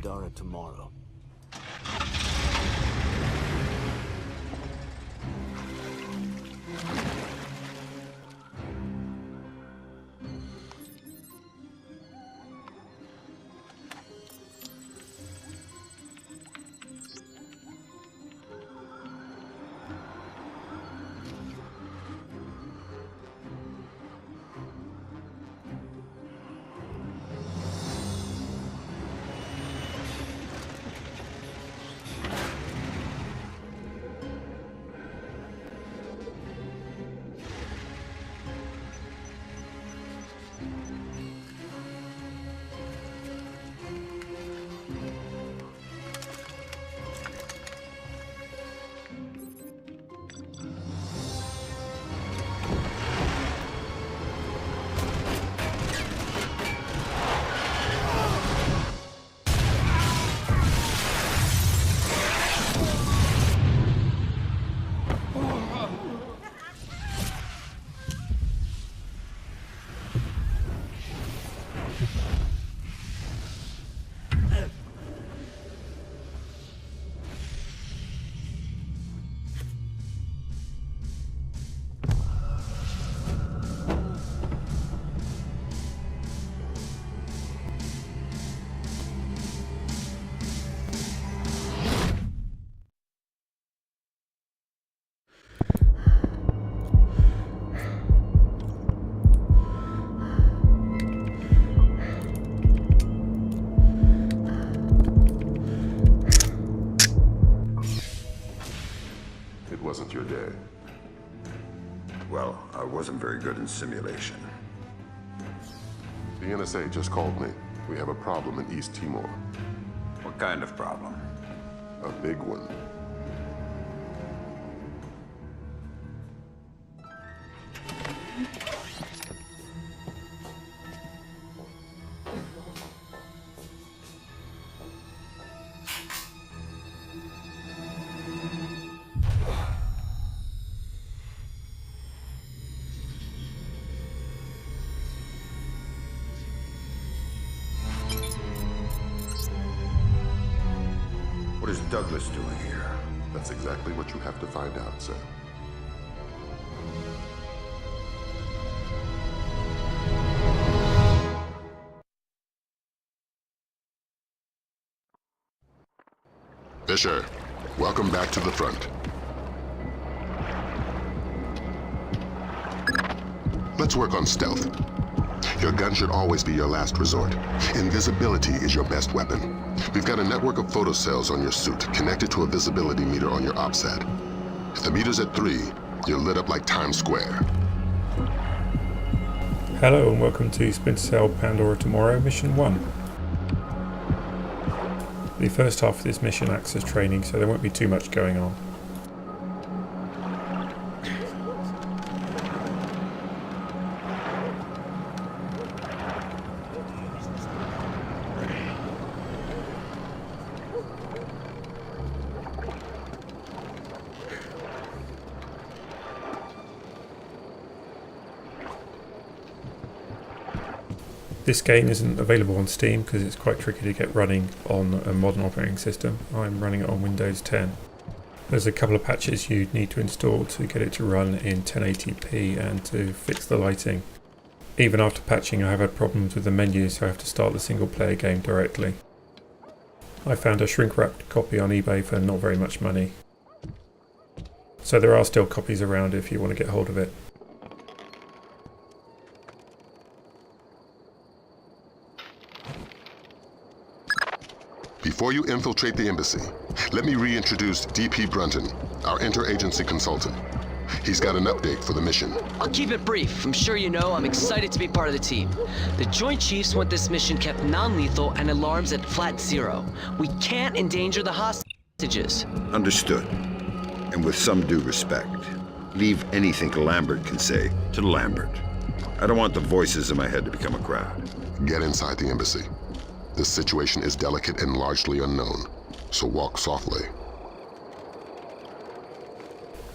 Pandora tomorrow. Wasn't your day. Well, I wasn't very good in simulation. The NSA just called me. We have a problem in East Timor. What kind of problem? A big one. What is Douglas doing here? That's exactly what you have to find out, sir. Fisher, welcome back to the front. Let's work on stealth. Your gun should always be your last resort. Invisibility is your best weapon. We've got a network of photocells on your suit connected to a visibility meter on your OPSAT. If the meter's at 3, you're lit up like Times Square. Hello and welcome to Splinter Cell Pandora Tomorrow, Mission 1. The first half of this mission acts as training, so there won't be too much going on. This game isn't available on Steam because it's quite tricky to get running on a modern operating system. I'm running it on Windows 10. There's a couple of patches you need to install to get it to run in 1080p and to fix the lighting. Even after patching, I have had problems with the menu, so I have to start the single player game directly. I found a shrink-wrapped copy on eBay for not very much money. So there are still copies around if you want to get hold of it. Before you infiltrate the embassy, let me reintroduce DP Brunton, our interagency consultant. He's got an update for the mission. I'll keep it brief. I'm sure you know I'm excited to be part of the team. The Joint Chiefs want this mission kept non-lethal and alarms at flat 0. We can't endanger the hostages. Understood. And with some due respect, leave anything Lambert can say to Lambert. I don't want the voices in my head to become a crowd. Get inside the embassy. This situation is delicate and largely unknown, so walk softly.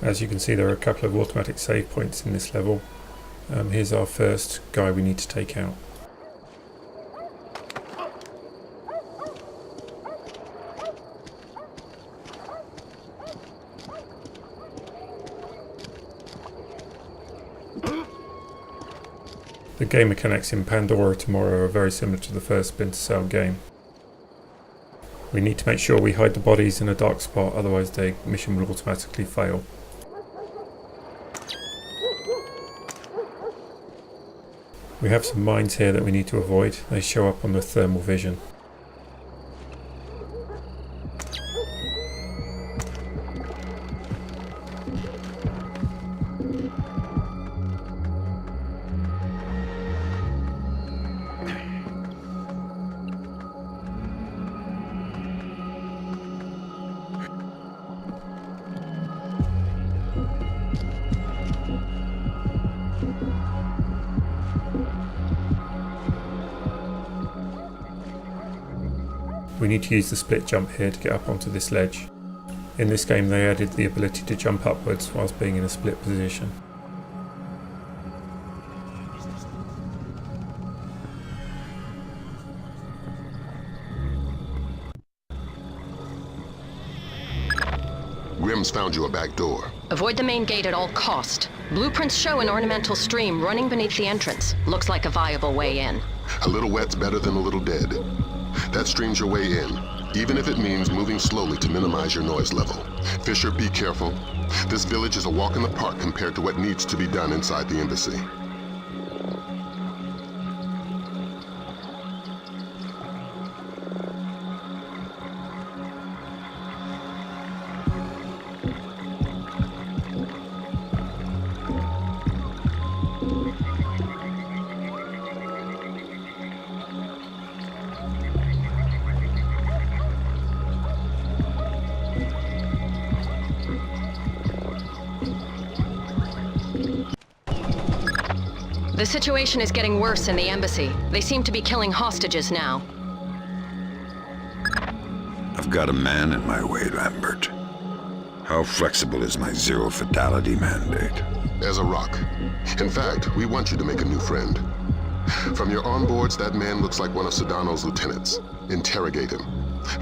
As you can see, there are a couple of automatic save points in this level. Here's our first guy we need to take out. The game mechanics in Pandora Timor are very similar to the first Splinter Cell game. We need to make sure we hide the bodies in a dark spot, otherwise the mission will automatically fail. We have some mines here that we need to avoid. They show up on the thermal vision. We need to use the split jump here to get up onto this ledge. In this game they added the ability to jump upwards whilst being in a split position. Grimm's found you a back door. Avoid the main gate at all cost. Blueprints show an ornamental stream running beneath the entrance. Looks like a viable way in. A little wet's better than a little dead. That stream's your way in, even if it means moving slowly to minimize your noise level. Fisher, be careful. This village is a walk in the park compared to what needs to be done inside the embassy. The situation is getting worse in the embassy. They seem to be killing hostages now. I've got a man in my way, Lambert. How flexible is my zero fatality mandate? As a rock. In fact, we want you to make a new friend. From your onboards, that man looks like one of Sedano's lieutenants. Interrogate him.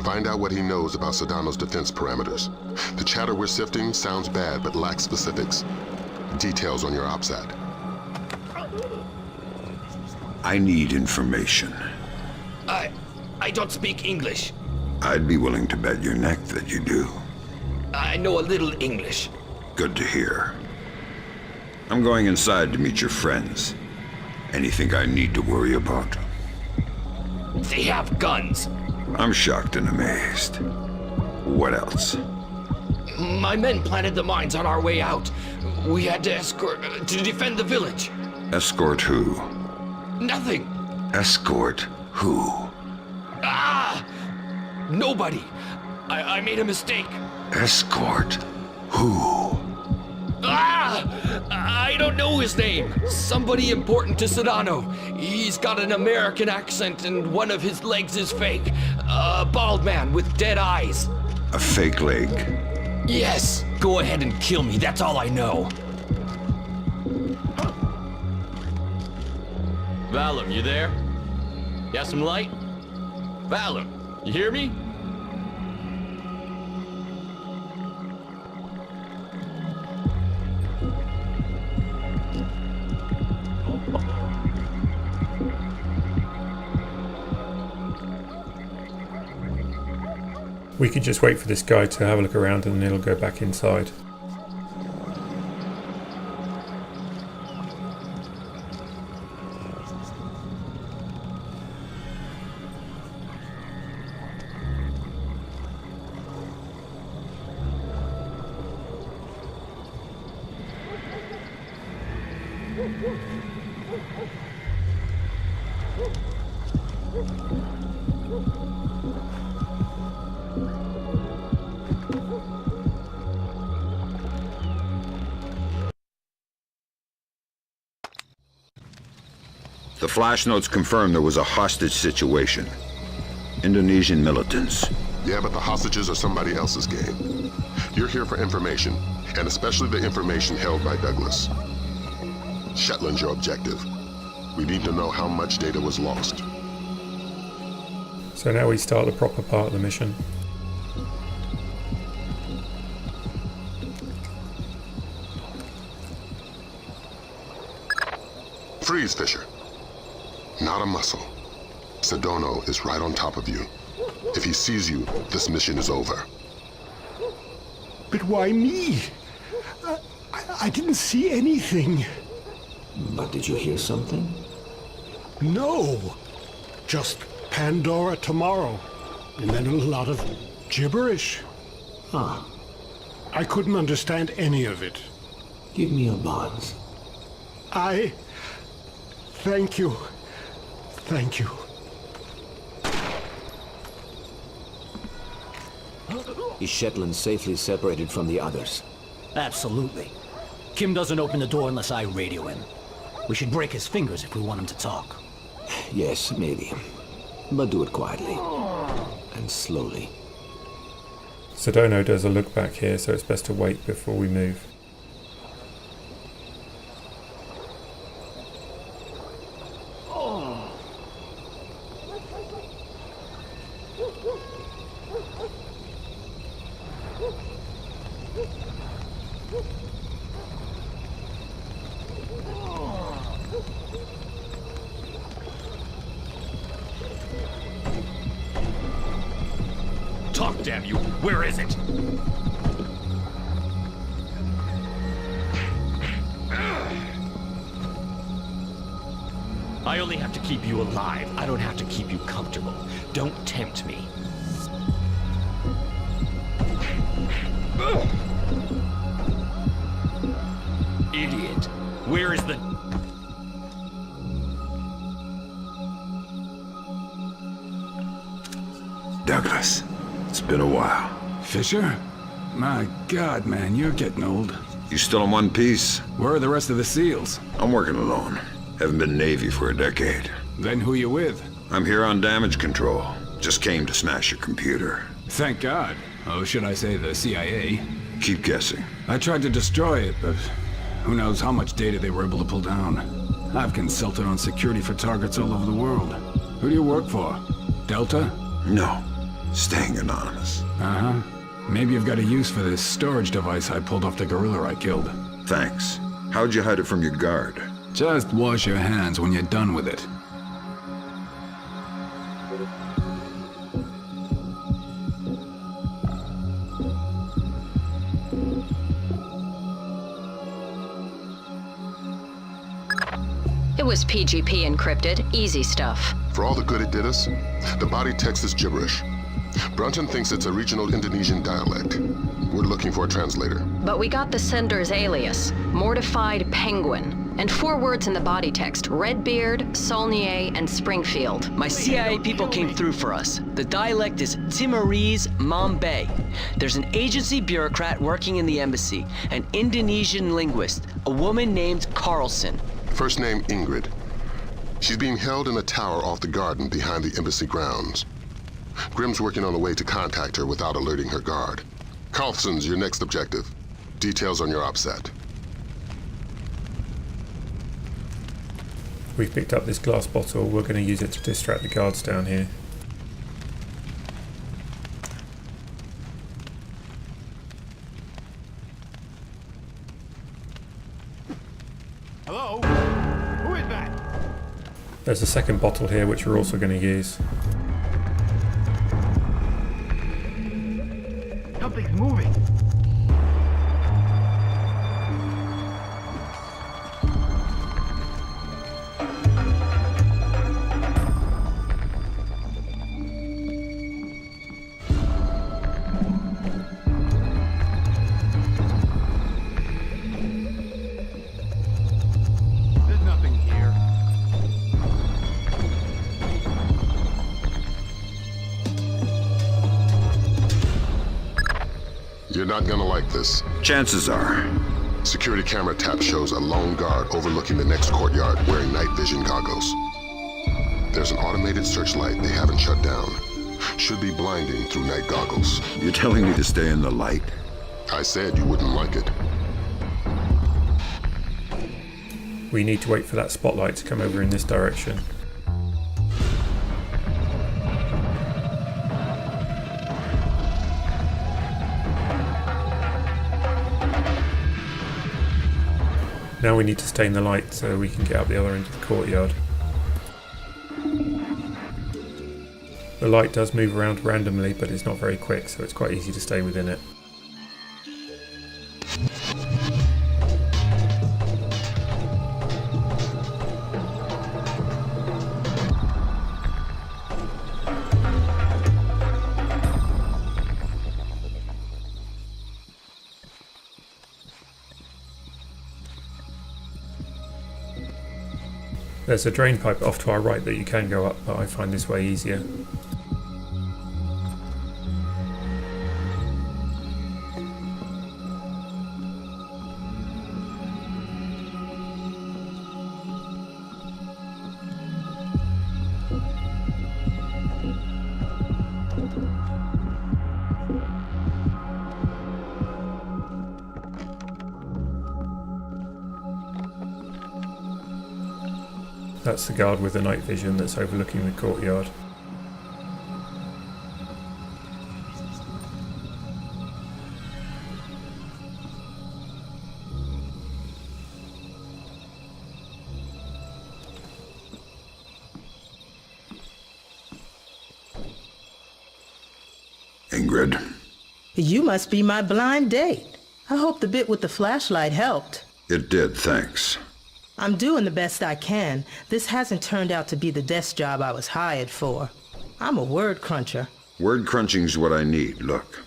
Find out what he knows about Sedano's defense parameters. The chatter we're sifting sounds bad, but lacks specifics. Details on your OPSAT. I need information. I don't speak English. I'd be willing to bet your neck that you do. I know a little English. Good to hear. I'm going inside to meet your friends. Anything I need to worry about? They have guns. I'm shocked and amazed. What else? My men planted the mines on our way out. We had to escort to defend the village. Escort who? Nothing. Escort who? Ah! Nobody. I made a mistake. Escort who? Ah! I don't know his name. Somebody important to Sedano. He's got an American accent and one of his legs is fake. A bald man with dead eyes. A fake leg. Yes. Go ahead and kill me. That's all I know. Valum, you there? Got some light? Valum, you hear me? We could just wait for this guy to have a look around and then he'll go back inside. The flash notes confirm there was a hostage situation. Indonesian militants. Yeah, but the hostages are somebody else's game. You're here for information, and especially the information held by Douglas. Shetland's your objective. We need to know how much data was lost. So now we start the proper part of the mission. Freeze, Fisher. Not a muscle. Sedona is right on top of you. If he sees you, this mission is over. But why me? I didn't see anything. But did you hear something? No. Just Pandora tomorrow. And then a lot of gibberish. Ah, I couldn't understand any of it. give me a buzz. Thank you. Thank you. Is Shetland safely separated from the others? Absolutely. Kim doesn't open the door unless I radio him. We should break his fingers if we want him to talk. Yes, maybe. But do it quietly. And slowly. Sedona does a look back here, so it's best to wait before we move. Talk, damn you! Where is it? I only have to keep you alive. I don't have to keep you comfortable. Don't tempt me. Idiot. Where is the... Douglas, it's been a while. Fisher? My God, man, you're getting old. You still in one piece? Where are the rest of the SEALs? I'm working alone. Haven't been Navy for a decade. Then who you with? I'm here on damage control. Just came to smash your computer. Thank God. Oh, should I say the CIA? Keep guessing. I tried to destroy it, but who knows how much data they were able to pull down. I've consulted on security for targets all over the world. Who do you work for? Delta? No. Staying anonymous. Uh-huh. Maybe you've got a use for this storage device I pulled off the gorilla I killed. Thanks. How'd you hide it from your guard? Just wash your hands when you're done with it. It was PGP encrypted, easy stuff. For all the good it did us, the body text is gibberish. Brunton thinks it's a regional Indonesian dialect. We're looking for a translator. But we got the sender's alias, Mortified Penguin, and 4 words in the body text, Redbeard, Saulnier, and Springfield. My CIA people came through for us. The dialect is Timorese Mambay. There's an agency bureaucrat working in the embassy, an Indonesian linguist, a woman named Carlson. First name Ingrid. She's being held in a tower off the garden behind the embassy grounds. Grimm's working on a way to contact her without alerting her guard. Carlson's your next objective. Details on your OPSAT. We've picked up this glass bottle. We're going to use it to distract the guards down here. Hello? Who is that? There's a second bottle here which we're also going to use. Something's moving. There's nothing here. You're not gonna like this. Chances are. Security camera tap shows a lone guard overlooking the next courtyard wearing night vision goggles. There's an automated searchlight they haven't shut down. Should be blinding through night goggles. You're telling me to stay in the light? I said you wouldn't like it. We need to wait for that spotlight to come over in this direction. Now we need to stay in the light so we can get up the other end of the courtyard. The light does move around randomly, but it's not very quick, so it's quite easy to stay within it. There's a drain pipe off to our right that you can go up, but I find this way easier. That's the guard with the night vision that's overlooking the courtyard. Ingrid. You must be my blind date. I hope the bit with the flashlight helped. It did, thanks. I'm doing the best I can. This hasn't turned out to be the desk job I was hired for. I'm a word cruncher. Word crunching's what I need, look.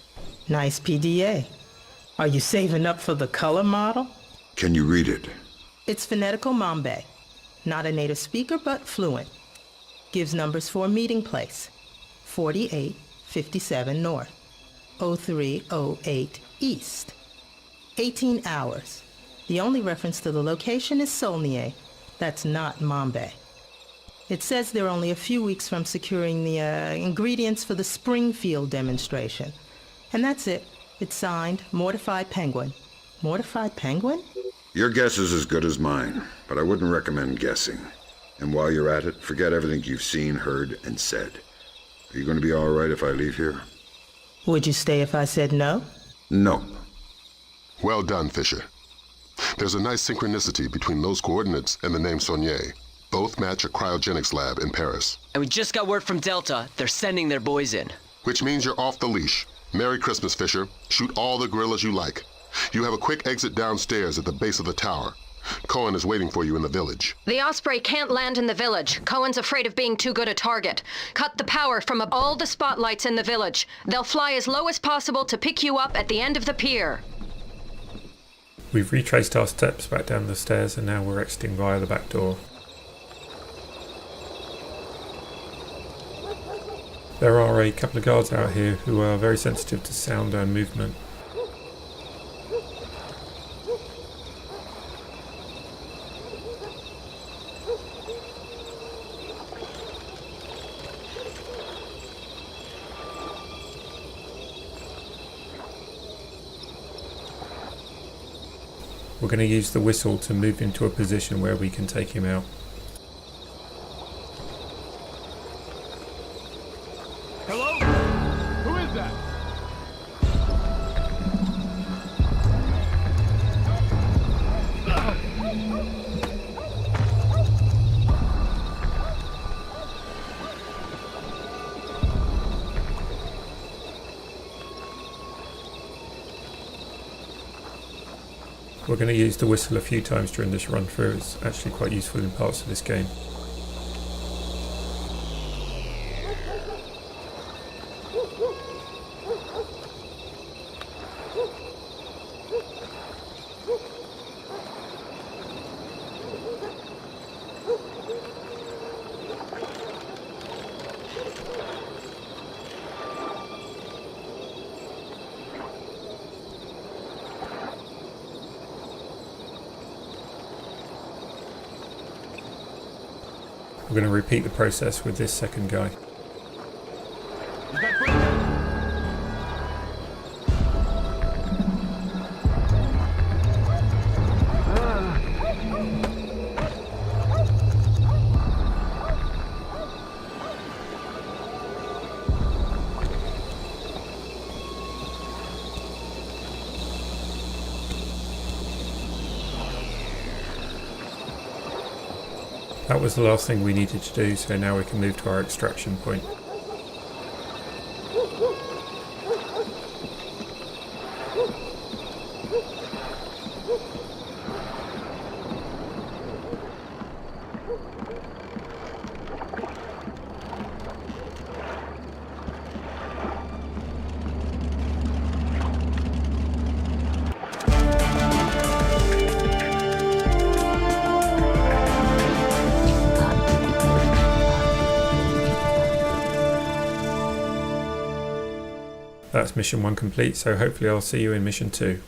Nice PDA. Are you saving up for the color model? Can you read it? It's phonetical Mambe. Not a native speaker, but fluent. Gives numbers for a meeting place. 4857 North. 0308 East. 18 hours. The only reference to the location is Solnier. That's not Mambe. It says they're only a few weeks from securing the ingredients for the Springfield demonstration. And that's it. It's signed, Mortified Penguin. Mortified Penguin? Your guess is as good as mine, but I wouldn't recommend guessing. And while you're at it, forget everything you've seen, heard, and said. Are you going to be all right if I leave here? Would you stay if I said no? Nope. Well done, Fisher. There's a nice synchronicity between those coordinates and the name Saulnier. Both match a cryogenics lab in Paris. And we just got word from Delta. They're sending their boys in. Which means you're off the leash. Merry Christmas, Fisher. Shoot all the gorillas you like. You have a quick exit downstairs at the base of the tower. Cohen is waiting for you in the village. The Osprey can't land in the village. Cohen's afraid of being too good a target. Cut the power from all the spotlights in the village. They'll fly as low as possible to pick you up at the end of the pier. We've retraced our steps back down the stairs and now we're exiting via the back door. There are a couple of guards out here who are very sensitive to sound and movement. We're going to use the whistle to move into a position where we can take him out. Hello? Who is that? We're going to use the whistle a few times during this run through. It's actually quite useful in parts of this game. We're going to repeat the process with this second guy. Is that Splinter? That was the last thing we needed to do, so now we can move to our extraction point. That's mission 1 complete, so hopefully I'll see you in mission 2.